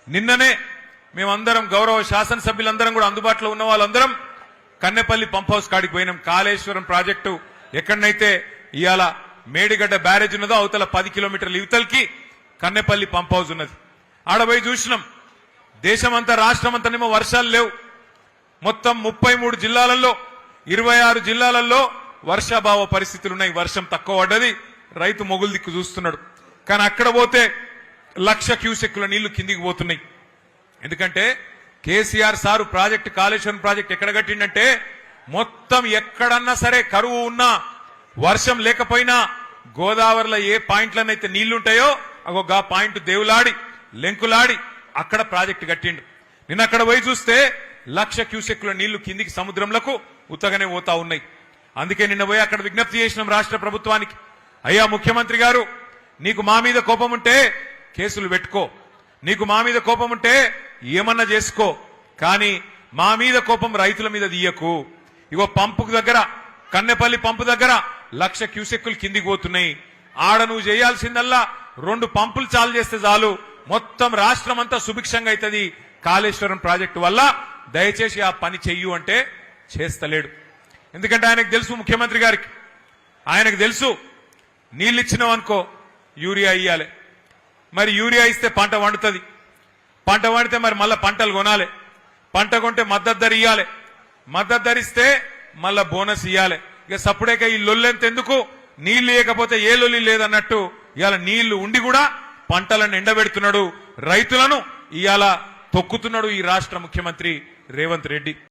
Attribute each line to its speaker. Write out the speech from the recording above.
Speaker 1: నిన్ననే మేమందరం గౌరవ శాసనసభ్యులందరం కూడా అందుబాటులో ఉన్న వాళ్ళందరం కన్నెపల్లి పంప్ హౌస్ కాడికి పోయినాం. కాళేశ్వరం ప్రాజెక్టు ఎక్కడనైతే ఇవాళ మేడిగడ్డ బ్యారేజ్ ఉన్నదో అవతల 10 కిలోమీటర్ల ఇవతలకి కన్నెపల్లి పంప్ హౌస్ ఉన్నది. ఆడపోయి చూసినాం. దేశమంతా రాష్ట్రమంతానేమో వర్షాలు లేవు. మొత్తం 33 జిల్లాలలో 26 జిల్లాలలో వర్షాభావ పరిస్థితులున్నాయి. వర్షం తక్కువ పడ్డది. రైతు మొగులు దిక్కు చూస్తున్నాడు. కానీ అక్కడ పోతే 1,00,000 క్యూసెక్కుల నీళ్లు కిందికి పోతున్నాయి. ఎందుకంటే KCR sir project Kaleshwaram project ఎక్కడ కట్టిండంటే మొత్తం ఎక్కడన్నా సరే కరువు ఉన్నా వర్షం లేకపోయినా గోదావరిలో ఏ పాయింట్లనైతే నీళ్లుంటాయో అగో పాయింట్ దేవులాడి లెంకులాడి అక్కడ ప్రాజెక్టు కట్టిండు. నిన్న అక్కడ పోయి చూస్తే 1,00,000 క్యూసెక్కుల నీళ్లు కిందికి సముద్రంలకు ఉత్తగానే పోతా ఉన్నాయి. అందుకే నిన్న పోయి అక్కడ విజ్ఞప్తి చేసినాం రాష్ట్ర ప్రభుత్వానికి. అయ్యా ముఖ్యమంత్రి గారు, నీకు మా మీద కోపం ఉంటే కేసులు పెట్టుకో, నీకు మా మీద కోపం ఉంటే ఏమన్నా చేసుకో, కానీ మా మీద కోపం రైతుల మీద తీయకు. ఇగో పంపు దగ్గర కన్నెపల్లి పంపు దగ్గర 1,00,000 క్యూసెక్కులు కిందికి పోతున్నాయి. ఆడ నువ్వు చేయాల్సిందల్లా 2 పంపులు చాలు చేస్తే చాలు, మొత్తం రాష్ట్రం అంతా సుభిక్షంగా అవుతుంది కాళేశ్వరం ప్రాజెక్టు వల్ల. దయచేసి ఆ పని చెయ్యు అంటే చేస్తలేడు. ఎందుకంటే ఆయనకు తెలుసు, ముఖ్యమంత్రి గారికి ఆయనకు తెలుసు, నీళ్ళు ఇచ్చినావనుకో యూరియా ఇయ్యాలి. మరి యూరియా ఇస్తే పంట వండుతుంది. పంట వండితే మరి మళ్ళా పంటలు కొనాలి. పంట కొంటే మద్దతు ధర ఇయ్యాలి. మద్దతు ధరిస్తే మళ్ళా బోనస్ ఇయ్యాలి. ఇక సప్పుడేక ఈ లొల్లెంత ఎందుకు, నీళ్లు లేకపోతే ఏ లొల్లి లేదన్నట్టు ఇవాళ నీళ్లు ఉండి కూడా పంటలను ఎండబెడుతున్నాడు, రైతులను ఇవాళ తొక్కుతున్నాడు ఈ రాష్ట్ర ముఖ్యమంత్రి రేవంత్ రెడ్డి.